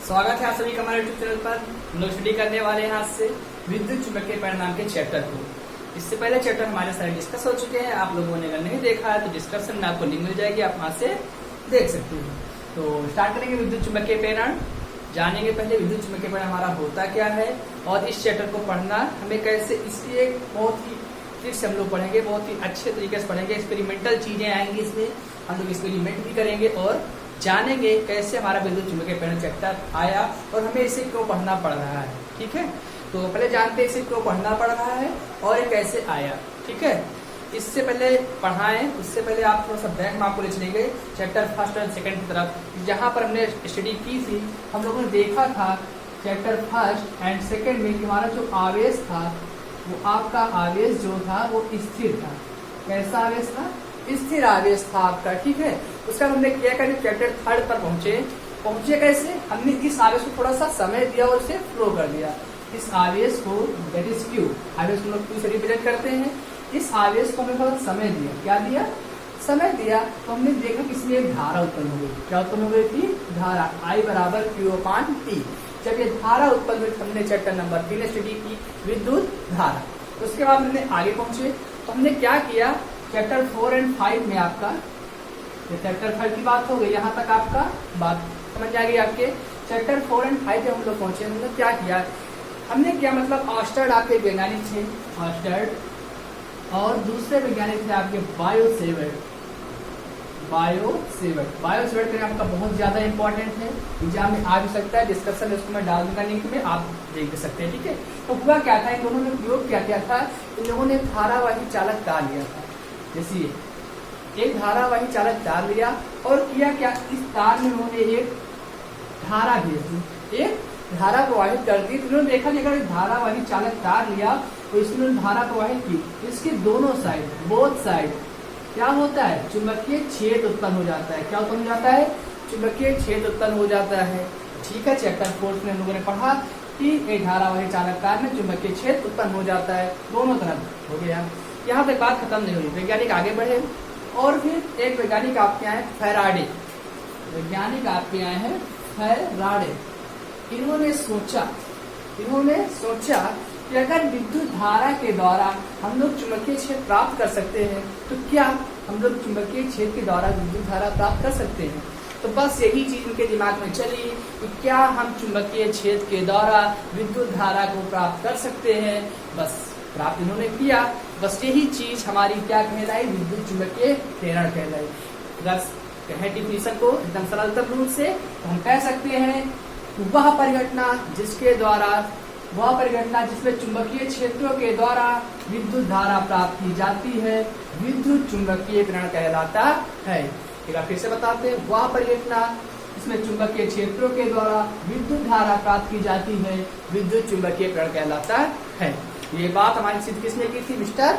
स्वागत है आप सभी का हमारे यूट्यूब चैनल पर। हम लोग स्टडी करने वाले हैं आज से विद्युत चुंबकीय परिणाम के चैप्टर को। इससे पहले चैप्टर हमारे सारे डिस्कस हो चुके हैं। आप लोगों ने अगर नहीं देखा है तो डिस्क्रिप्शन में आपको लिंक मिल जाएगी, आप वहां से देख सकते हैं। तो स्टार्ट करेंगे विद्युत चुंबकीय परिणाम। जानेंगे पहले विद्युत चुंबकीय परिणाम हमारा होता क्या है और इस चैप्टर को पढ़ना हमें कैसे, इसकी एक बहुत ही ट्रिक से हम लोग पढ़ेंगे, बहुत ही अच्छे तरीके से पढ़ेंगे। एक्सपेरिमेंटल चीजें आएंगी इसमें, हम लोग एक्सपेरिमेंट भी करेंगे और जानेंगे कैसे हमारा विद्युत चुंबकीय परिणाम चैप्टर आया और हमें इसे क्यों पढ़ना पड़ रहा है। ठीक है, तो पहले जानते हैं इसे क्यों पढ़ना पड़ रहा है और ये कैसे आया। ठीक है, इससे पहले पढ़ाएं उससे पहले आप थोड़ा सा बैक में आपको ले चलेंगे चैप्टर फर्स्ट और सेकंड की तरफ, जहां पर हमने स्टडी की थी। हम लोगों ने देखा था चैप्टर फर्स्ट एंड सेकंड में कि हमारा जो आवेश था वो आपका आवेश जो था वो स्थिर था। कैसा आवेश था? स्थिर आवेश था आपका। ठीक है, उसका हमने क्या करें, चैप्टर थर्ड पर पहुंचे कैसे? हमने इस आवेश को थोड़ा सा समय दिया और उसे फ्लो कर दिया। इस आवेश को, दैट इज क्यू, आवेश को लोग क्यू से रिप्रेजेंट करते हैं। इस आवेश को हमने थोड़ा समय दिया। क्या दिया? समय दिया। तो हमने देखा कि इसमें एक धारा उत्पन्न हो गई। क्या उत्पन्न हो गई थी? धारा। I बराबर Q/T। जब ये धारा उत्पन्न हुई हमने चैप्टर नंबर 3 स्टडी की विद्युत धारा। उसके बाद हमने आगे पहुंचे तो हमने क्या किया, चैप्टर 4 एंड 5 में आपका चैप्टर 5 की बात हो गई, यहाँ तक आपका बात समझ आ गई आपके। चैप्टर 4 एंड 5 जब हम लोग पहुंचे हमने क्या किया, हमने क्या मतलब ऑस्टर्ड आपके वैज्ञानिक थे, ऑस्टर्ड, और दूसरे वैज्ञानिक थे आपके बायोसेवर्ट का आपका बहुत ज्यादा इंपॉर्टेंट है, एग्जाम में आ भी सकता है। डिस्कशन में उसको मैं डाल दूंगा लिंक में, आप देख सकते हैं। ठीक है, तो हुआ क्या था, इन दोनों ने प्रयोग क्या किया था, इन लोगों ने धारावाही चालक तार लिया था। जैसे एक धारावाही चालक तार लिया और किया क्या, इस तार में उन्होंने एक धारा भेज दी, एक धारा प्रवाहित कर दी। तो उन्होंने देखा कि अगर धारावाही चालक तार लिया तो इसमें धारा प्रवाहित की, इसके दोनों साइड, बोथ साइड क्या होता है, चुंबकीय छेद उत्पन्न हो जाता है। क्या उत्पन्न हो जाता है? चुंबकीय छेद उत्पन्न हो जाता है। ठीक है, चैप्टर 4 में हम लोगों ने पढ़ा कि एक धारावाही चालक तार में चुंबकीय छेद उत्पन्न हो जाता है, दोनों तरफ हो गया। यहाँ तक बात खत्म नहीं हुई, वैज्ञानिक आगे बढ़े और फिर एक वैज्ञानिक आपके आए फैराडे। वैज्ञानिक आपके आए हैं फैराडे। इन्होंने सोचा कि अगर विद्युत धारा के द्वारा हम लोग चुंबकीय छेद प्राप्त कर सकते हैं तो क्या हम लोग चुंबकीय छेद के द्वारा विद्युत धारा प्राप्त कर सकते हैं। तो बस यही चीज उनके दिमाग में चली कि क्या हम चुंबकीय छेद के द्वारा विद्युत धारा को प्राप्त कर सकते हैं। बस प्राप्त इन्होंने किया। बस यही चीज हमारी क्या कहलाई, विद्युत चुंबकीय प्रेरण कहलाई। अगर कहें डिफिनेशन को एकदम सरलतम रूप से तो हम कह सकते हैं वह परिघटना जिसमें चुंबकीय क्षेत्रों के द्वारा विद्युत धारा प्राप्त की जाती है विद्युत चुंबकीय प्रेरण कहलाता है। एक बार फिर से बताते हैं, वह परिघटना जिसमें चुंबकीय क्षेत्रों के द्वारा विद्युत धारा प्राप्त की जाती है विद्युत चुंबकीय प्रेरण कहलाता है। ये बात हमारी सिद्ध किसने की थी? मिस्टर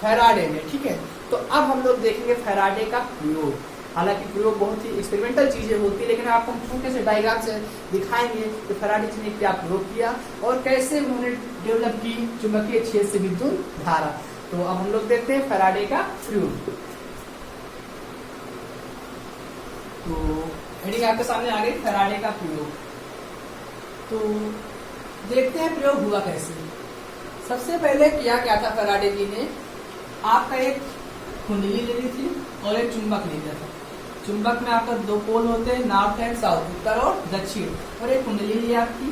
फैराडे ने। ठीक है, तो अब हम लोग देखेंगे फैराडे का प्रयोग। हालांकि प्रयोग बहुत ही एक्सपेरिमेंटल चीजें होती है, लेकिन आपको हम छोटे से डायग्राम से दिखाएंगे कि फैराडे ने क्या प्रयोग किया और कैसे उन्होंने डेवलप की चुंबकीय छेद से विद्युत धारा। तो अब हम लोग देखते हैं फैराडे का प्रयोग। तो हेडिंग आपके सामने आ गई, फैराडे का प्रयोग। तो देखते हैं प्रयोग हुआ कैसे। सबसे पहले किया क्या था फैराडे जी ने, आपका एक कुंडली ले ली थी और एक चुंबक ले लिया था। चुंबक में आपका दो पोल होते हैं, नॉर्थ एंड साउथ, उत्तर और दक्षिण, और एक कुंडली ली आपकी,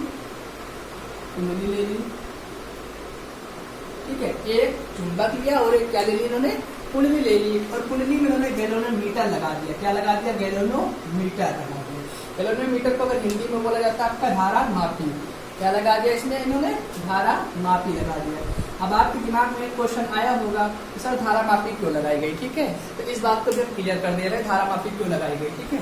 कुंडली ले ली। ठीक है, एक चुंबक लिया और एक क्या ले ली इन्होंने, कुंडली ले ली। और कुंडली में इन्होंने गैल्वेनोमीटर लगा दिया। क्या लगा दिया? गैल्वेनोमीटर लगा दिया। गैल्वेनोमीटर को अगर हिंदी में बोला जाता है आपका धारा मापी। क्या लगा दिया इसमें इन्होंने? धारा मापी लगा दिया। अब आपके दिमाग में एक क्वेश्चन आया होगा कि सर धारा मापी क्यों लगाई गई। ठीक है, तो इस बात को भी हम क्लियर कर दे रहे हैं, धारा मापी क्यों लगाई गई। ठीक है,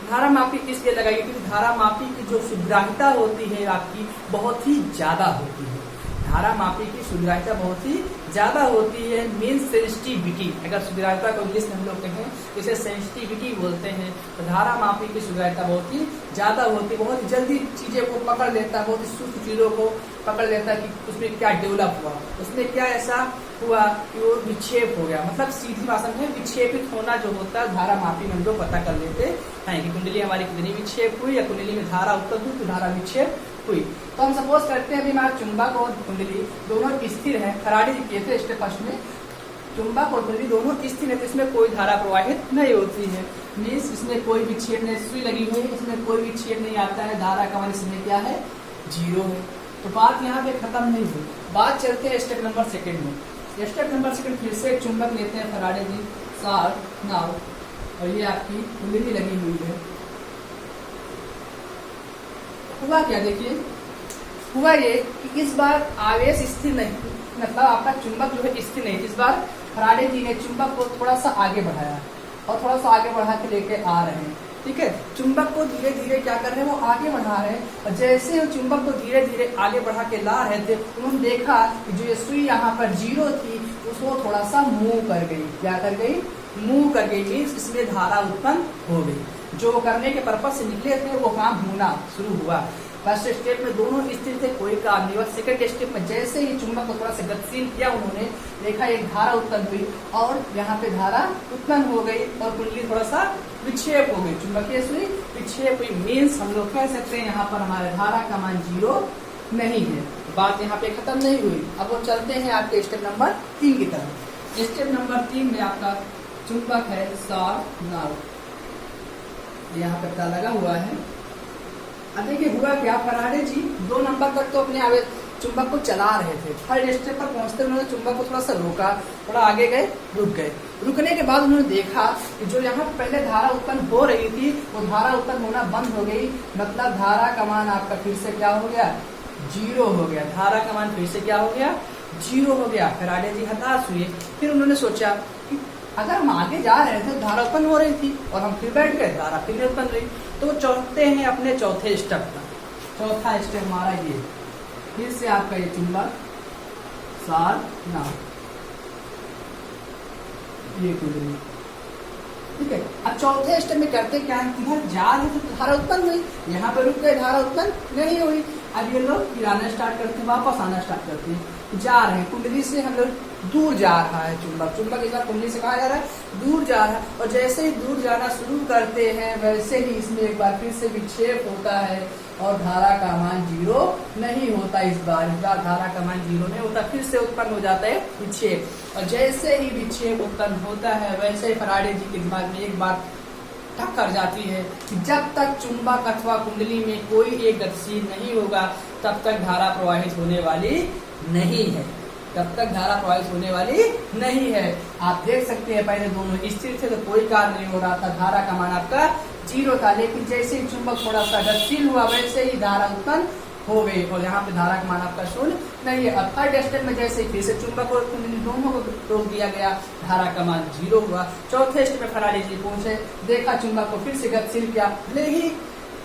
धारा मापी इसलिए लगाई गई क्योंकि धारा मापी की जो शुद्धता होती है आपकी बहुत ही ज्यादा होती है। धारा मापी की शुद्धता बहुत ही ज्यादा होती है, मीन सेंसिटिविटी। अगर शुद्धता को इंग्लिश में हम लोग कहें तो इसे सेंसिटिविटी बोलते हैं। तो धारा मापी की शुद्धता बहुत ही ज्यादा होती है, बहुत जल्दी चीजें को पकड़ लेता है, बहुत ही सूक्ष्म चीजों को पकड़ लेता है कि उसमें क्या डेवलप हुआ, उसमें क्या ऐसा हुआ कि वो विक्षेप हो गया, मतलब सीधी भाषा में विक्षेपित होना जो होता है धारा मापी में हम लोग पता कर लेते हैं कि कुंडली हमारी कितनी विक्षेप हुई या कुंडली में धारा उत्पन्न हुई तो धारा विक्षेप हुई। तो हम सपोज करते हैं अभी हमारा चुंबक और कुंडली दोनों स्थिर है। फैराडे जी किए थे स्टेप फर्स्ट में, चुंबक और कुंडली दोनों स्थिर है तो इसमें कोई धारा प्रवाहित नहीं होती है, मीन्स इसमें कोई विक्षेप नहीं, सुई लगी हुई है इसमें कोई विक्षेप नहीं आता है, धारा का मान इसमें क्या है, 0 है। तो बात यहाँ पे खत्म नहीं हुई। बात चलते हैं स्टेप नंबर सेकंड में। स्टेप नंबर सेकंड फिर से एक चुंबक लेते हैं फैराडे जी साथ नाव, और ये आपकी कुंडली लगी हुई है। हुआ क्या, देखिए हुआ ये कि इस बार आवेश स्थिर नहीं, मतलब आपका चुंबक जो है स्थिर नहीं, इस बार फैराडे जी ने चुंबक को थोड़ा सा आगे बढ़ाया और थोड़ा सा आगे बढ़ा के लेके आ रहे हैं, ठीक है। चुंबक को धीरे धीरे क्या कर रहे हैं, वो आगे बढ़ा रहे हैं, और जैसे वो चुंबक को धीरे धीरे आगे बढ़ा के ला रहे थे उन्होंने देखा कि जो ये सुई यहाँ पर 0 थी उसको थोड़ा सा मूव कर गई। क्या कर गई, मूव कर गई, मीन्स इसमें धारा उत्पन्न हो गई। जो करने के पर्पज से निकले थे वो काम होना शुरू हुआ। फर्स्ट स्टेप में दोनों स्थिर थे, कोई काम नहीं हुआ। सेकंड स्टेप में जैसे ही चुंबक को थोड़ा सा गतिशील किया उन्होंने, देखा एक धारा उत्पन्न हुई और यहाँ पे धारा उत्पन्न हो गई और कुंडली थोड़ा सा विक्षेप हो गई, चुंबकीय सुई विक्षेप हुई, मीन्स हम लोग कह सकते हैं यहाँ पर हमारे धारा का मान 0 नहीं है। बात यहाँ पे खत्म नहीं हुई। अब वो चलते हैं आपके स्टेप नंबर 3 की तरफ। स्टेप नंबर 3 में आपका चुंबक है सॉर नाव, यहाँ पे पता लगा हुआ है। अब देखिए हुआ क्या, फैराडे जी 2 नंबर तक तो अपने आवेश चुंबक को चला रहे थे। थर्ड स्टेप पर पहुंचते उन्होंने चुंबक को थोड़ा सा रोका, थोड़ा आगे गए, रुक गए। रुकने के बाद उन्होंने देखा कि जो यहाँ पहले धारा उत्पन्न हो रही थी वो धारा उत्पन्न होना बंद हो गई, मतलब धारा का मान आपका फिर से क्या हो गया, 0 हो गया। धारा का मान फिर से क्या हो गया, 0 हो गया। फैराडे जी हताश हुए। फिर उन्होंने सोचा कि अगर हम आगे जा रहे थे धारा उत्पन्न हो रही थी और हम फिर बैठ गए, धारा फिर नहीं उत्पन्न रही। तो वो चलते हैं अपने चौथे स्टेप पर। चौथा स्टेप हमारा ये, फिर से आपका ये चुंबक सार नाव, ये कुंडली, ठीक है। अब चौथे स्टेप में करते क्या है, इधर जा रहे थे तो धारा उत्पन्न हुई, यहाँ पे रुक गए, धारा उत्पन्न नहीं हुई। अब ये लोग फिर आना स्टार्ट करते हैं, वापस आना स्टार्ट करते हैं, जा रहे हैं कुंडली से हम लोग दूर जा रहा है चुंबक, चुंबक इस बार कुंडली से कहा जा रहा है, दूर जा रहा है। और जैसे ही दूर जाना शुरू करते हैं वैसे ही इसमें एक बार फिर से विक्षेप होता है और धारा का मान 0 नहीं होता। इस बार धारा का मान 0 नहीं होता, फिर से उत्पन्न हो जाता है विक्षेप। और जैसे ही विक्षेप उत्पन्न होता है वैसे ही फैराडे जी के दिमाग में एक बात ठक कर जाती है कि जब तक चुंबक अथवा कुंडली में कोई एक गतिशील नहीं होगा तब तक धारा प्रवाहित होने वाली नहीं है, तब तक धारा प्रवाहित होने वाली नहीं है। आप देख सकते हैं पहले दोनों स्थिर थे तो कोई कार्य नहीं हो रहा था, धारा का मान आपका 0 था, लेकिन जैसे ही चुंबक थोड़ा सा गतिशील हुआ वैसे ही धारा उत्पन्न हो गई और यहाँ पे धारा का मान आपका 0 नहीं है। अब थर्ड स्टेप में जैसे फिर से चुंबक और कुंडली दोनों को रोक दिया गया, धारा का मान 0 हुआ। चौथे स्टेप में फैराडे जी पहुंचे, देखा चुंबक को फिर से गतिशील किया, भले ही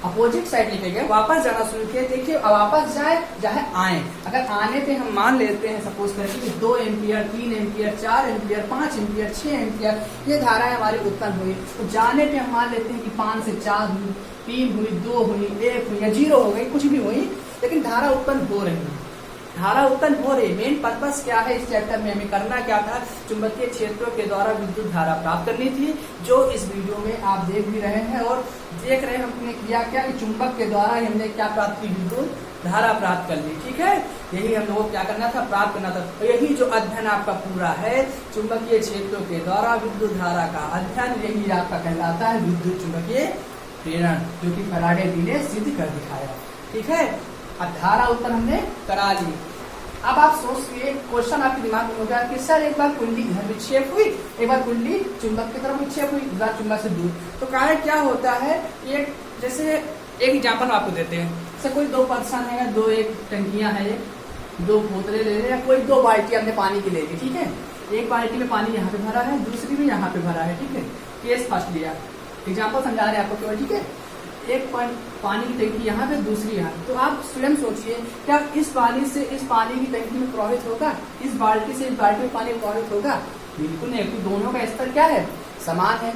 अपोजिट साइड लेके गए, वापस जाना शुरू किया। देखिए अब वापस जाए चाहे आए, अगर आने पे हम मान लेते हैं सपोज करके कि 2 ampere, 3 ampere, 4 ampere, 5 ampere, 6 ampere ये धाराएं हमारी उत्पन्न हुई, तो जाने पे हम मान लेते हैं कि 5 से 4 हुई, 3 हुई, 2 हुई, 1 हुई या 0 हो गई, कुछ भी हुई, लेकिन धारा उत्पन्न हो रही है, धारा उत्पन्न हो रही। मेन पर्पस क्या है इस चैप्टर में, हमें करना क्या था, चुंबकीय क्षेत्रों के द्वारा विद्युत धारा प्राप्त करनी थी, जो इस वीडियो में आप देख भी रहे हैं और देख रहे हैं। हमने किया क्या कि चुंबक के द्वारा हमने क्या प्राप्त की, विद्युत धारा प्राप्त कर ली, ठीक है। यही हम लोगों को क्या करना था, प्राप्त करना था। तो यही जो अध्ययन आपका पूरा है चुंबकीय क्षेत्रों के द्वारा विद्युत धारा का अध्ययन, यही आपका कहलाता है विद्युत चुंबकीय प्रेरण, जो कि फैराडे जी ने सिद्ध कर दिखाया, ठीक है। अब धारा उत्पन्न हमने करा ली। अब आप सोचिए, क्वेश्चन आपके दिमाग में होगा कि सर एक बार कुंडली इधर विक्षेप हुई, एक बार कुंडली चुंबक की तरफ विक्षेप हुई, एक बार चुंबक से दूर, तो कारण क्या होता है। ये जैसे एक एग्जाम्पल आपको देते हैं, जैसे कोई 2 पर्सन है, 2 एक टंकियां है, 2 बोतलें ले रहे हैं, कोई 2 बाल्टी हमने पानी की ले ली, ठीक है। एक बाल्टी में पानी यहाँ पे भरा है, दूसरी भी यहाँ पे भरा है, ठीक है। केस फर्स्ट लिया, एग्जाम्पल समझा रहे हैं आपको केवल, ठीक है। एक पानी की टंकी यहाँ पे, दूसरी यहाँ, तो आप स्वयं सोचिए क्या इस पानी से इस पानी की टंकी में प्रवाहित होगा, इस बाल्टी से इस बाल्टी में पानी प्रवाहित होगा, बिल्कुल नहीं, क्योंकि दोनों का स्तर क्या है, समान है।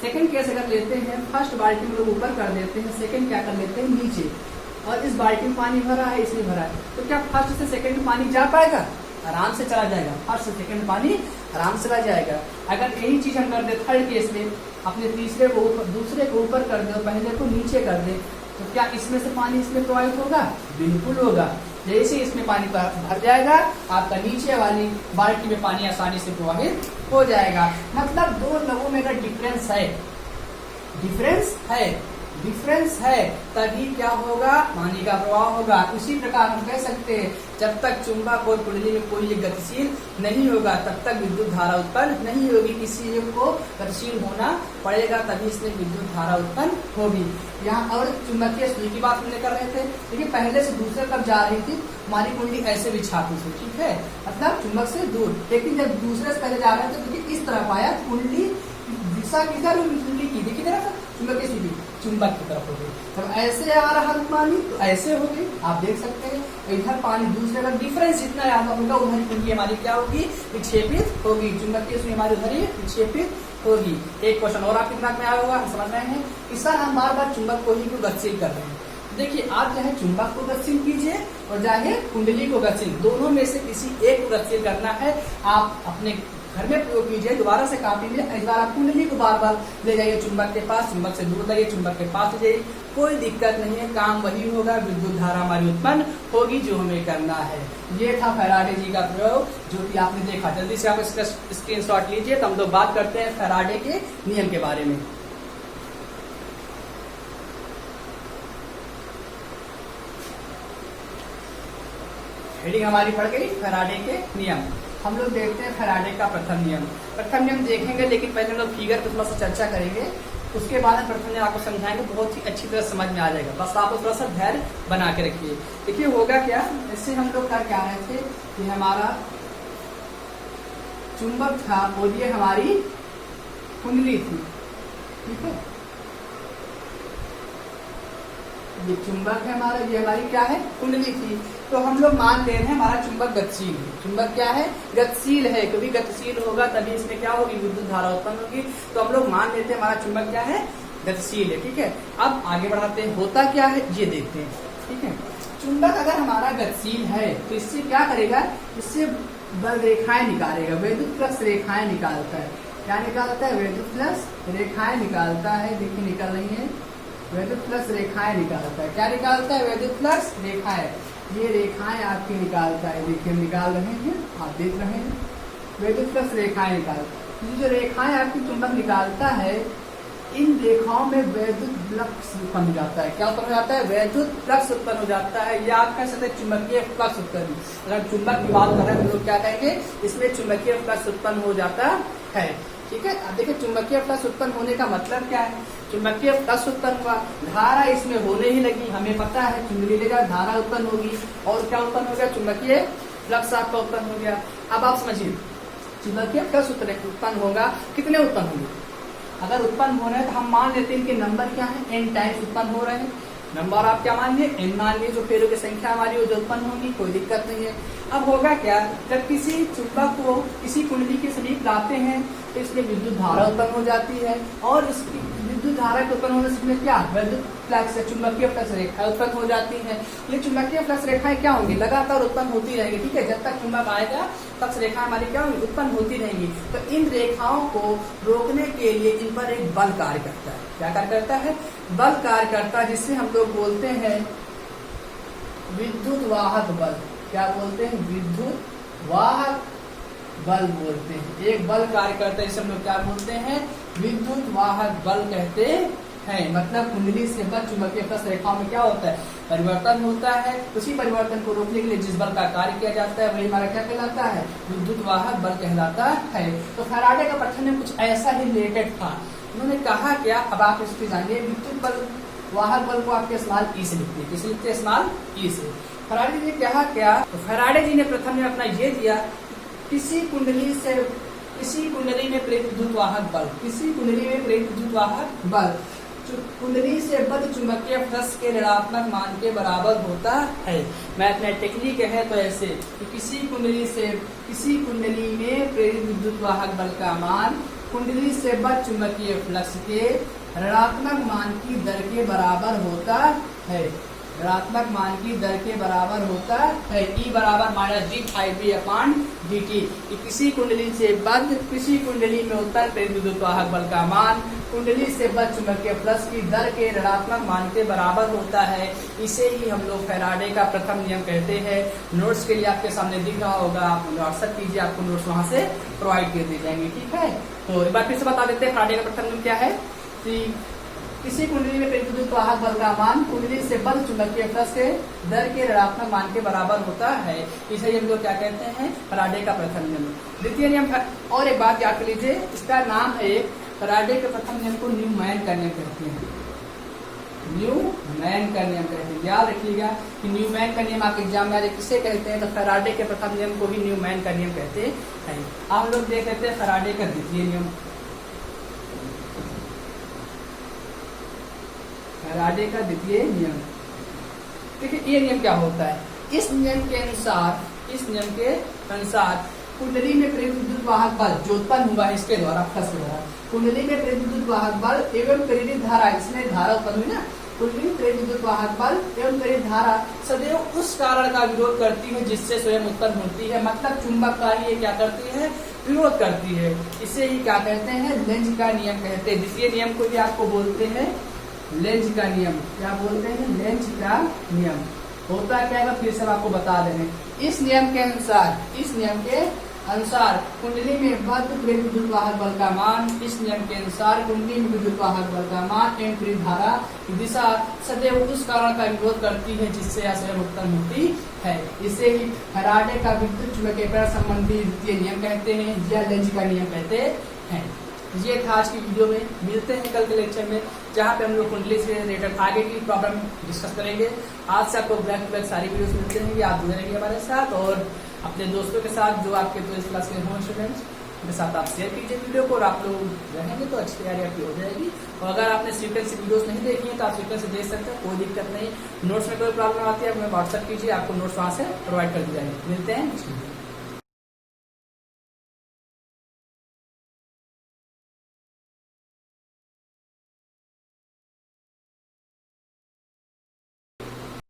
सेकंड केस अगर लेते हैं, फर्स्ट बाल्टी में लोग ऊपर कर देते हैं, सेकंड क्या कर लेते हैं नीचे, और इस बाल्टी में पानी भरा है, इसमें भरा है, तो क्या फर्स्ट से सेकंड में पानी जा पाएगा, आराम से चला जाएगा, फर्स्ट सेकंड पानी आराम से चला जाएगा। अगर यही चीज हम कर दे थर्ड केस में, अपने तीसरे को ऊपर दूसरे को ऊपर कर दे और पहले को नीचे कर दे, तो क्या इसमें से पानी इसमें प्रवाहित होगा? बिल्कुल होगा। जैसे इसमें पानी भर जाएगा, आपका नीचे वाली बाल्टी में पानी आसानी से प्रवाहित हो जाएगा। मतलब दो लोगों में अगर डिफरेंस है तभी क्या होगा? पानी का प्रवाह होगा। उसी प्रकार हम कह सकते हैं जब तक चुंबक और कुंडली में कोई गतिशील नहीं होगा तब तक विद्युत धारा उत्पन्न नहीं होगी। किसी एक को गतिशील होना पड़ेगा तभी इसमें विद्युत धारा उत्पन्न होगी। यहाँ और चुंबकीय सुई की बात हमने कर रहे थे। देखिए पहले से दूसरे तरफ जा रही थी, हमारी कुंडली ऐसे बिछाती थी, ठीक है, मतलब चुंबक से दूर। लेकिन जब दूसरे से पहले जा रहे थे तो इस तरफ आया, कुंडली दिशा किधर होगी? कुंडली की देखिए तरफ चुंबक की चुंबक की तरफ हो गई। जब ऐसे आ रहा पानी तो ऐसे हो गई, आप देख सकते हैं। इधर पानी दूसरे का डिफरेंस जितना ज्यादा होगा उधर कुंडली हमारी क्या होगी? विक्षेपित होगी। चुंबकीय सुई हमारी उधर ही विक्षेपित होगी। एक क्वेश्चन और आपके दिमाग में आया होगा, हम समझ रहे हैं। इस तरह हम बार बार चुंबक को ही को गतिशील कर रहे हैं। देखिए आप चाहे चुंबक को गतिशील कीजिए और चाहे कुंडली को गतिशील, दोनों में से किसी एक को गतिशील करना है। आप अपने घर में प्रयोग कीजिए। दोबारा से कॉपी में इस बार आप कुंडली को बार बार ले जाइए चुंबक के पास, चुंबक से दूर लाइए, चुंबक के पास ले जाइए, कोई दिक्कत नहीं है, काम वही होगा, विद्युत धारा हमारी उत्पन्न होगी जो हमें करना है। ये था फैराडे जी का प्रयोग जो कि आपने देखा। जल्दी से आप इसका स्क्रीनशॉट लीजिए तो हम लोग बात करते हैं फैराडे के नियम के बारे में। हेडिंग हमारी पड़ गई फैराडे के नियम। हम लोग देखते हैं फैराडे का प्रथम नियम। प्रथम नियम देखेंगे लेकिन पहले हम लोग फिगर पर थोड़ा सा चर्चा करेंगे, उसके बाद हम प्रथम नियम आपको समझाएंगे, बहुत ही अच्छी तरह समझ में आ जाएगा। बस आप थोड़ा सा धैर्य बना के रखिए। देखिए होगा क्या, इससे हम लोग कर क्या रहे थे कि हमारा चुंबक था और ये हमारी कुंडली थी, ठीक है। ये चुंबक है हमारा, ये हमारी क्या है? कुंडली थी। तो हम लोग मान ले रहे हैं हमारा चुंबक गतिशील है। चुंबक क्या है? गतिशील है, क्योंकि गतिशील होगा तभी इसमें क्या होगी? विद्युत धारा उत्पन्न होगी। तो हम लोग मान लेते हैं हमारा चुंबक क्या है? गतिशील है, ठीक है। अब आगे बढ़ाते हैं, होता क्या है ये देखते हैं, ठीक है। चुंबक अगर हमारा गतिशील है तो इससे क्या करेगा? इससे बल रेखाएं निकालेगा, वैद्युत फ्लक्स रेखाएं निकालता है। क्या निकालता है? वैद्युत फ्लक्स रेखाएं निकालता है। देखिए निकल रही है, वैद्युत फ्लक्स रेखाएं निकालता है। क्या निकालता है? वैद्युत फ्लक्स रेखाएं। ये रेखाएं आपकी निकालता है, देखिए निकाल रहे हैं, आप देख रहे हैं, वैद्युत फ्लक्स रेखाएं निकालता है। ये जो रेखाएं आपकी चुंबक निकालता है, इन रेखाओं में वैद्युत फ्लक्स उत्पन्न हो जाता है। क्या उत्पन्न हो जाता है? वैद्युत फ्लक्स उत्पन्न हो जाता है, या आप कह सकते हैं चुंबकीय फ्लक्स उत्पन्न। अगर चुंबक की बात कर रहे हैं तो लोग क्या कहेंगे? इसमें चुंबकीय फ्लक्स उत्पन्न हो जाता है, ठीक है। अब देखिए चुंबकीय फ्लक्स उत्पन्न होने का मतलब क्या है? चुंबकीय फ्लक्स उत्पन्न हुआ, धारा इसमें होने ही लगी, हमें पता है कुंडली लेगा धारा उत्पन्न होगी, और क्या उत्पन्न हो गया? चुंबकीय फ्लक्स आपका उत्पन्न हो गया। अब आप समझिए चुंबकीय फ्लक्स उत्पन्न होगा, कितने उत्पन्न होंगे? अगर उत्पन्न हो रहे हैं तो हम मान लेते हैं इनके नंबर क्या है? n टाइम्स उत्पन्न हो रहे हैं। नंबर आप क्या मान लिए? n मान लिए, जो फेरों की संख्या हमारी वो जो उत्पन्न होगी, कोई दिक्कत नहीं है। अब होगा क्या, जब किसी चुंबक को किसी कुंडली के समीप लाते हैं तो इसमें विद्युत धारा उत्पन्न हो जाती है, और इसकी विद्युत धारा के उत्पन्न होने से इसमें क्या? वैद्युत फ्लक्स है, चुंबकीय फ्लक्स रेखाएं उत्पन्न हो जाती है। ये चुंबकीय फ्लक्स रेखाएं क्या होंगी? लगातार उत्पन्न होती रहेंगी, ठीक है। जब तक चुंबक आएगा फ्लक्स रेखाएं हमारी क्या होंगी? उत्पन्न होती रहेंगी। तो इन रेखाओं को रोकने के लिए इन पर एक बल कार्य करता है। क्या कार्य करता है? बल कार्य करता है, जिससे हम लोग बोलते हैं विद्युत वाहक बल। क्या बोलते हैं? विद्युत वाहक बल बोलते हैं। एक बल कार्य करता है, इसे हम लोग क्या बोलते हैं? विद्युत वाहक बल कहते हैं। मतलब कुंडली से बल चुंबकीय फ्लक्स रेखाओं में क्या होता है? परिवर्तन होता है। उसी परिवर्तन को रोकने के लिए जिस बल का कार्य किया जाता है वही हमारा क्या कहलाता है? विद्युत वाहक बल कहलाता है। तो फैराडे का प्रथम नियम कुछ ऐसा ही रिलेटेड था। उन्होंने कहा क्या, अब आप इसको जानिए, विद्युत बल वाहक बल को आपके स्मॉल ई से लिखते हैं। किसे लिखते हैं? स्मॉल ई से। फैराडे जी ने कहा क्या? तो फैराडे जी ने प्रथम नियम अपना ये दिया, किसी कुंडली में प्रेरित विद्युत वाहक बल, किसी कुंडली में प्रेरित विद्युत वाहक बल कुंडली से बद्ध चुंबकीय फ्लक्स के ऋणात्मक मान के बराबर होता है। मैथमेटिकली कहे तो ऐसे कि किसी कुंडली में प्रेरित विद्युत वाहक बल का मान कुंडली से बद्ध चुंबकीय फ्लक्स के ऋणात्मक मान की दर के बराबर होता है। ऋणात्मक मान की दर के बराबर होता है। E बराबर -d∅b/dt। किसी कुंडली से बद्ध किसी कुंडली में उत्तर प्रेरित विद्युत वाहक बल का मान कुंडली से बद्ध चुंबकीय प्लस की दर के ऋणात्मक मान के बराबर होता है। इसे ही हम लोग फैराडे का प्रथम नियम कहते हैं। नोट्स के लिए आपके सामने दिख रहा होगा, आप व्हाट्सएप कीजिए, आपको नोट्स वहां से प्रोवाइड कर दिए जाएंगे। ठीक है, तो एक बार फिर से बता देते हैं फैराडे का प्रथम नियम क्या है कि किसी कुंडली में प्रेरित विद्युत वाहक बल का मान कुंडली से बद्ध चुंबकीय प्लस के दर के ऋणात्मक मान के बराबर होता है। इसे हम लोग क्या कहते हैं, फैराडे का प्रथम नियम। द्वितीय नियम और एक बात याद कर लीजिए, इसका नाम है फैराडे के प्रथम नियम को न्यूमैन का नियम कहते हैं। न्यूमैन का नियम कहते हैं, याद रखिएगा कि न्यूमैन का नियम आपके एग्जाम में किसे कहते हैं, तो फैराडे के प्रथम नियम को ही न्यूमैन का नियम कहते हैं। आप लोग देख लेते हैं फैराडे का द्वितीय नियम। फैराडे का द्वितीय नियम, देखिए ये नियम क्या होता है। इस नियम के अनुसार कुंडली में प्रेरित विद्युत वाहक बल जो उत्पन्न हुआ है इसके द्वारा प्लस के द्वारा, कुंडली में प्रेरित विद्युत वाहक बल एवं प्रेरित धारा, इसमें धारा उत्पन्न हुई ना, कुंडली में प्रेरित विद्युत वाहक बल एवं प्रेरित धारा सदैव उस कारण का विरोध करती है जिससे स्वयं उत्पन्न होती है। मतलब चुंबक का ही ये क्या करती है, विरोध करती है। इसे ही क्या कहते हैं, लेंज का नियम कहते हैं। द्वितीय नियम को भी आपको बोलते हैं लेंज का नियम। क्या बोलते हैं, लेंज का नियम। होता क्या है फिर से आपको बता दे रहे हैं। इस नियम के अनुसार कुंडली में बद्ध प्रेरित विद्युत वाहक बल का मान, इस नियम के अनुसार कुंडली में विद्युत वाहक बल का मान एवं प्रेरित धारा की दिशा सदैव उस कारण का विरोध करती है जिससे यह स्वयं उत्पन्न होती है। इसे ही फैराडे का विद्युत चुंबकीय प्रेरण संबंधी द्वितीय नियम कहते हैं या लेंज का नियम कहते हैं। ये था आज की वीडियो में। मिलते हैं कल के लेक्चर में, जहाँ पे हम लोग कुंडली से रिलेटेड आगे की प्रॉब्लम डिस्कस करेंगे। आज से आपको बैक टू बैक सारी वीडियोस मिलते रहेंगे, आप जुड़े रहेंगे हमारे साथ और अपने दोस्तों के साथ जो आपके 12th क्लास के हों स्टूडेंट्स उनके साथ आप शेयर कीजिए वीडियो को, और आप लोग रहेंगे तो अच्छी तैयारी आपकी हो जाएगी। और अगर आपने सीक्वेंस वीडियोस नहीं देखी है तो आप सीक्वेंस से देख सकते हैं, कोई दिक्कत नहीं। नोट्स में कोई प्रॉब्लम आती है आप हमें व्हाट्सएप कीजिए, आपको नोट्स वहाँ से प्रोवाइड कर दी जाएगी। मिलते हैं।